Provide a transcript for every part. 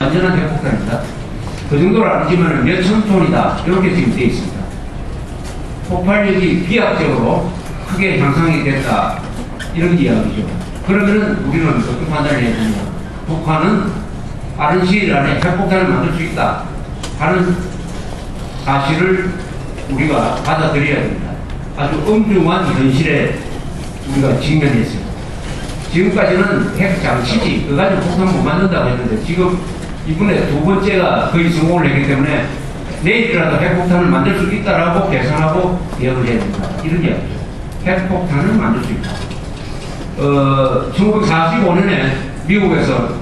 완전한 핵폭탄입니다. 그 정도는 아니지만 몇천 톤이다. 이렇게 지금 되어 있습니다. 폭발력이 비약적으로 크게 향상이 됐다. 이런 이야기죠. 그러면은 우리는 어떤 판단을 해야 되냐. 북한은 빠른 시일 안에 핵폭탄을 만들 수 있다 하는 사실을 우리가 받아들여야 됩니다. 아주 엄중한 현실에 우리가 직면했어요. 지금까지는 핵 장치지, 그거 가지고 폭탄 못 만든다고 했는데, 지금 이번에 두 번째가 거의 성공을 했기 때문에 내일이라도 핵폭탄을 만들 수 있다라고 계산하고 대응을 해야 됩니다. 이런 이야기죠. 핵폭탄을 만들 수 있다. 1945년에 미국에서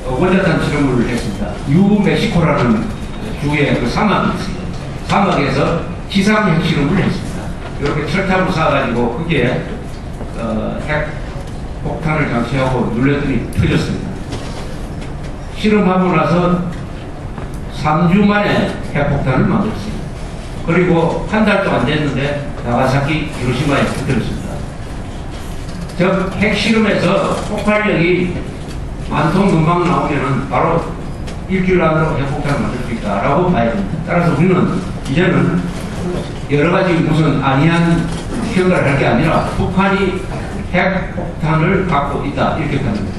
원자탄 실험을 했습니다. 뉴멕시코라는 주에 그 사막이 있습니다. 사막에서 지상 핵실험을 했습니다. 이렇게 철탑을 쌓아가지고 거기에 핵폭탄을 장치하고 눌렀더니 터졌습니다. 실험하고 나서 3주 만에 핵폭탄을 만들었습니다. 그리고 한 달도 안 됐는데 나가사키, 히로시마에 터뜨렸습니다. 즉 핵실험에서 폭발력이 만통 금방 나오면은 바로 일주일 안으로 핵폭탄을 만들 수 있다라고 봐야 됩니다. 따라서 우리는 이제는 여러 가지 무슨 안이한 평가를 할 게 아니라 북한이 핵폭탄을 갖고 있다 이렇게 합니다.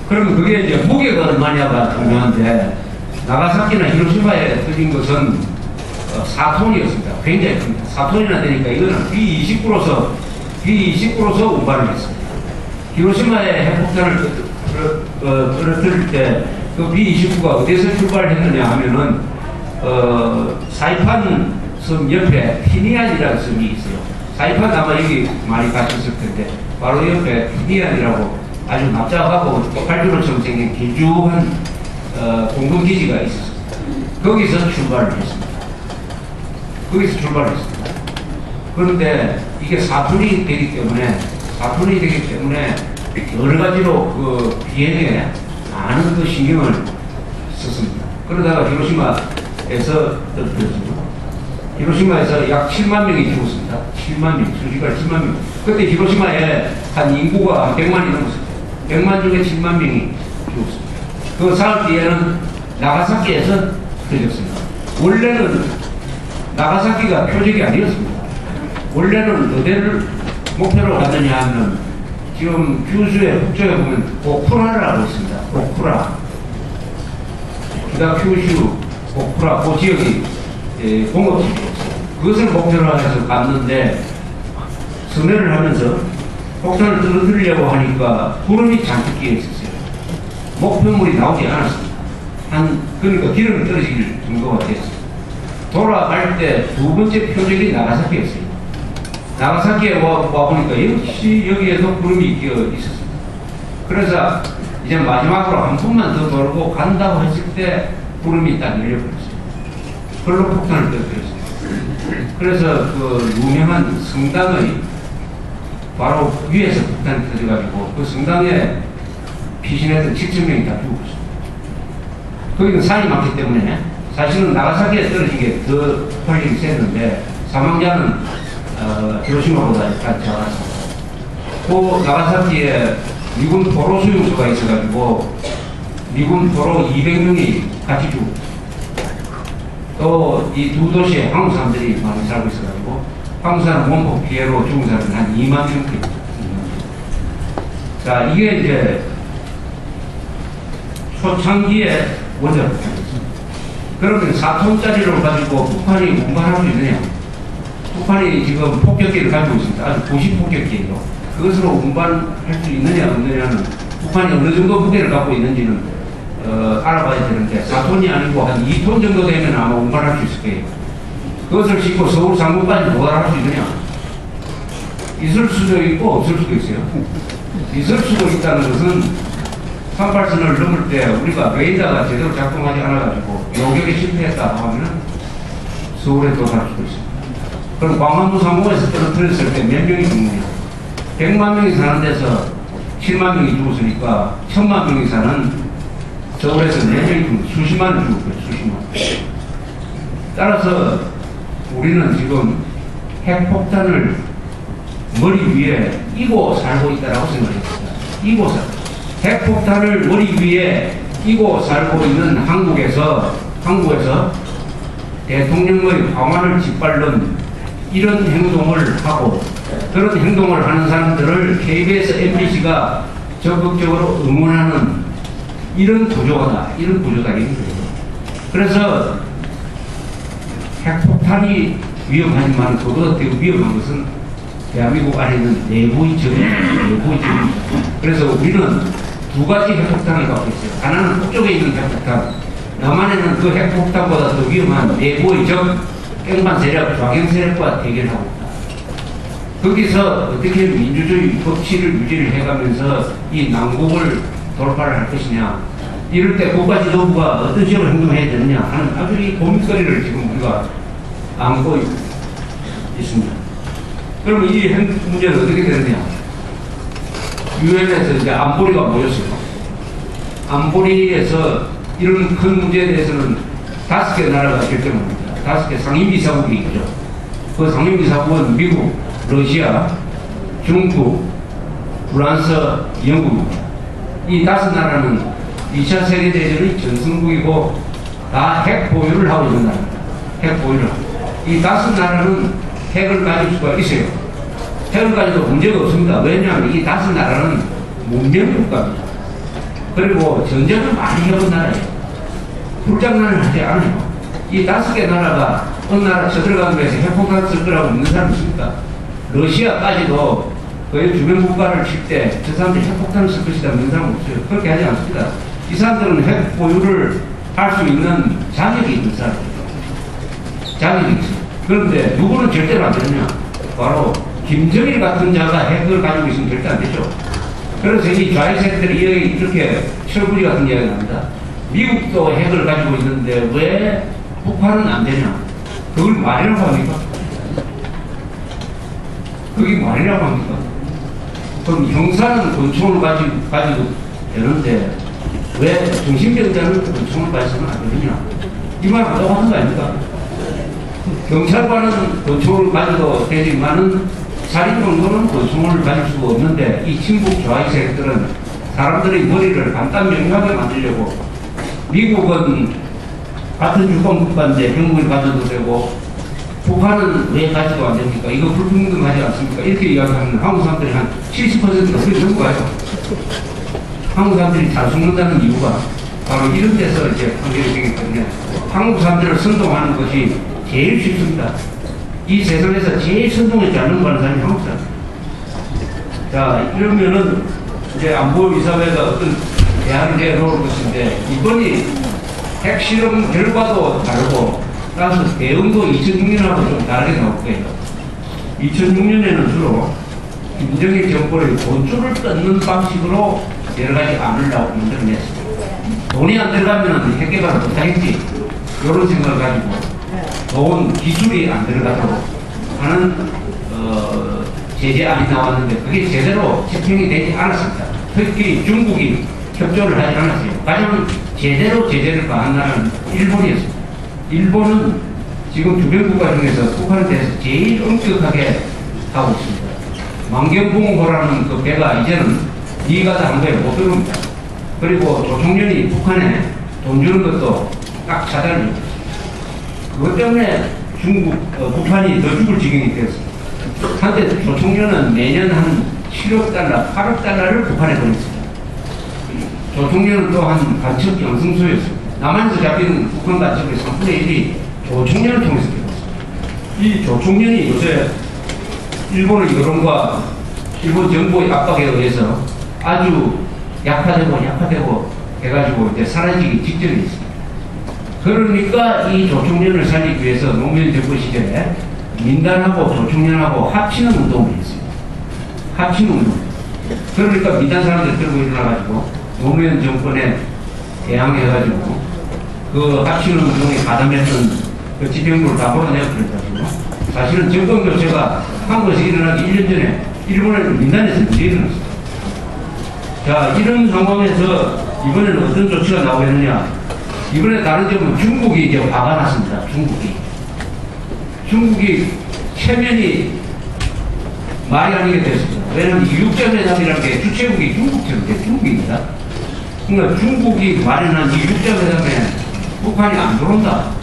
그러면 그게 이제 무게가 얼마냐가 중요한데, 나가사키나 히로시마에 터진 것은 4톤이었습니다. 굉장히 큽니다. 4톤이나 되니까 이거는 B29로서 운반을 했습니다. 히로시마에 핵폭탄을 떨어뜨릴 때 그 B29가 어디서 출발했느냐 하면은 사이판 섬 옆에 피니안이라는 섬이 있어요. 사이판 아마 여기 많이 가셨을 텐데 바로 옆에 피니안이라고 아주 납작하고 팔주로처럼 생긴 길쭉한 공군기지가 있었습니다. 거기서 출발을 했습니다. 그런데 이게 사투리 되기 때문에 여러 가지로 그 비행에 많은 그 신경을 썼습니다. 그러다가 히로시마에서 떨어졌습니다. 히로시마에서 약 7만 명이 죽었습니다. 7만 명, 순식간에 7만 명. 그때 히로시마에 한 인구가 한 100만이 넘었습니다. 100만 중에 7만 명이 죽었습니다. 그 사흘 뒤에는 나가사키에서 터졌습니다. 원래는 나가사키가 표적이 아니었습니다. 원래는 어디를 목표로 갔느냐 하면 지금 규슈의 북쪽에 보면 오쿠라라고 있습니다. 오쿠라. 규슈, 오쿠라, 그 지역이 공업지였어요. 그것을 목표로 해서 갔는데 선회를 하면서 폭탄을 떨어뜨리려고 하니까 구름이 잔뜩 끼어 있었어요. 목표물이 나오지 않았습니다. 그러니까 기름이 떨어질 정도가 됐어요. 돌아갈 때 두 번째 표적이 나가사키였어요. 나가사키에 와보니까 역시 여기에도 구름이 끼어 있었습니다. 그래서 이제 마지막으로 한 번만 더 돌고 간다고 했을 때 구름이 딱 열려버렸어요. 그걸로 폭탄을 떨어뜨렸어요. 그래서 그 유명한 성당의 바로 위에서 폭탄이 터져가지고 그 성당에 피신했던 7,000명이 다 죽었습니다. 거기는 산이 많기 때문에 사실은 나가사키에 떨어진 게 더 폭발력이 셌는데 사망자는 히로시마보다 약간 작았습니다. 또 나가사키에 미군 포로 수용소가 있어가지고 미군 포로 200명이 같이 죽었습니다. 또 이 두 도시에 한국 사람들이 많이 살고 있어가지고 한국 사람 원폭 피해로 죽은 사람은 한 2만 명 됩니다. 자, 이게 이제 초창기에 원자폭탄이었습니다. 그러면 4톤짜리를 가지고 북한이 운반할 수 있느냐? 북한이 지금 폭격기를 가지고 있습니다. 아주 도시 폭격기예요. 그것으로 운반할 수 있느냐 없느냐는 북한이 어느 정도 무게를 갖고 있는지는 알아봐야 되는데 4톤이 아니고 한 2톤 정도 되면 아마 운반할 수 있을 거예요. 그것을 싣고 서울 상공까지 도달할 수 있느냐? 있을 수도 있고 없을 수도 있어요. 있을 수도 있다는 것은 38선을 넘을 때 우리가 레이더가 제대로 작동하지 않아가지고 요격에 실패했다 하면 서울에 도달할 수도 있습니다. 그럼 광안도 상공에서 떨어뜨렸을 때 몇 명이 죽느냐? 100만 명이 사는 데서 7만 명이 죽었으니까 1000만 명이 사는 서울에서 4명이 죽고 수십만이 죽었고요. 수십만. 따라서 우리는 지금 핵폭탄을 머리 위에 이고 살고 있다고 생각했습니다. 이고 살고. 핵폭탄을 머리 위에 이고 살고 있는 한국에서 대통령의 방안을 짓밟는 이런 행동을 하고 그런 행동을 하는 사람들을 KBS, MBC가 적극적으로 응원하는 이런 구조다. 이런 구조다. 이런 거예요. 그래서 핵폭탄이 위험하지만 그보다 더 위험한 것은 대한민국 안에 있는 내부의 적입니다. 그래서 우리는 두 가지 핵폭탄을 갖고 있어요. 하나는 북쪽에 있는 핵폭탄, 남한에는 그 핵폭탄보다 더 위험한 내부의 적, 깽판 세력, 좌경 세력과 대결하고 있다. 거기서 어떻게 민주주의 법치를 유지를 해가면서 이 난국을 돌파를 할 것이냐, 이럴 때 국가 지도부가 어떤 식으로 행동해야 되느냐 하는 아주 이 고민거리를 지금 우리가 안고 있습니다. 그럼 이 문제는 어떻게 되느냐? 유엔에서 이제 안보리가 모였어요. 안보리에서 이런 큰 문제에 대해서는 5개 나라가 결정합니다. 5개 상임이사국이 있죠. 그 상임이사국은 미국, 러시아, 중국, 프랑스, 영국입니다. 이 5나라는 2차 세계대전의 전승국이고 다 핵 보유를 하고 있는 나라입니다. 핵 보유를 하고. 이 5나라는 핵을 가질 수가 있어요. 핵을 가져도 문제가 없습니다. 왜냐하면 이 5나라는 문명국가입니다. 그리고 전쟁을 많이 해본 나라예요. 불장난을 하지 않아요. 이 5개 나라가 어느 나라 쳐들어가는 거에서 핵폭탄 쓸 거라고 믿는 사람 있습니까? 러시아까지도 거의 주변 국가를 칠 때 저 사람들이 핵폭탄을 쓸 것이다 믿는 사람 없어요. 그렇게 하지 않습니다. 이 사람들은 핵 보유를 할 수 있는 자격이 있는 사람들이에요. 자격이 있어요. 그런데 누구는 절대로 안 되느냐? 바로 김정일 같은 자가 핵을 가지고 있으면 절대 안 되죠. 그래서 이 좌익세력들이 이렇게 철부지 같은 이야기가 납니다. 미국도 핵을 가지고 있는데 왜 북한은 안 되냐? 그걸 말이라고 합니까? 그게 말이라고 합니까? 그럼 형사는 권총을 가지고 되는데 왜 중심병자는 권총을 가지고는 안 되느냐? 이 말 하려고 하는 거 아닙니까? 경찰관은 권총을 가지고 되지만은 살인 정도는 권총을 가질 수가 없는데 이 친북 좌익 세력들은 사람들의 머리를 간단명료하게 만들려고 미국은 같은 주권 국가인데 핵무기를 가져도 되고 북한은 왜 가지도 안 됩니까? 이거 불평등하지 않습니까? 이렇게 이야기하면 한국 사람들이 한 70%가 그렇게 넘어가요. 한국 사람들이 잘 죽는다는 이유가 바로 이런 데서 이제 관계가 되기 때문에 한국 사람들을 선동하는 것이 제일 쉽습니다. 이 세상에서 제일 선동에 잘 넘어가는 사람이 한국 사람. 자, 이러면은 이제 안보이사회가 어떤 대안을 내놓을 것인데 이번이 핵실험 결과도 다르고 따라서 대응도 2006년하고 좀 다르게 나올 거예요. 2006년에는 주로 김정일 정권의 돈줄을 끊는 방식으로 여러 가지 안을 만들어냈습니다. 돈이 안 들어가면 핵개발을 못하겠지. 이런 생각을 가지고 좋은 기술이 안 들어가도록 하는 제재안이 나왔는데 그게 제대로 집행이 되지 않았습니다. 특히 중국이 협조를 하지 않았어요. 가장 제대로 제재를 가한 나라는 일본이었습니다. 일본은 지금 주변 국가 중에서 북한에 대해서 제일 엄격하게 하고 있습니다. 만경봉호라는 그 배가 이제는 네가 다 한 거에 못 들어옵니다. 그리고 조총련이 북한에 돈 주는 것도 딱 차단을 했습니다. 그것 때문에 북한이 더 죽을 지경이 되었습니다. 한때 조총련은 매년 한 7억 달러, 8억 달러를 북한에 보냈습니다. 조총련은 또한 간첩 양성소였습니다. 남한에서 잡히는 북한 간첩의 3분의 1이 조총련을 통해서 되었습니다. 이 조총련이 요새 일본의 여론과 일본 정부의 압박에 의해서 아주 약화되고 해가지고 이제 사라지기 직전에 있습니다. 그러니까 이 조총련을 살리기 위해서 노무현 정부 시절에 민단하고 조총련하고 합치는 운동을 했습니다. 합치는 운동. 그러니까 민단 사람들 들고 일어나가지고 노무현 정권에 대항해가지고 그 합치는 운동에 가담했던 그 집행부를 다 몰아내고 그래가지고 사실은 정권 교체가 한 것이 일어나기 1년 전에 일본의 민단에서 문제 일어났습니다. 자, 이런 상황에서 이번에는 어떤 조치가 나오겠느냐. 이번에 다른 점은 중국이 이제 화가 났습니다. 중국이 체면이 말이 아니게 됐습니다. 왜냐하면 6.회담이라는 게 주최국이 중국입니다. 그러니까 중국이 마련한 이 육자회담에 북한이 안 들어온다.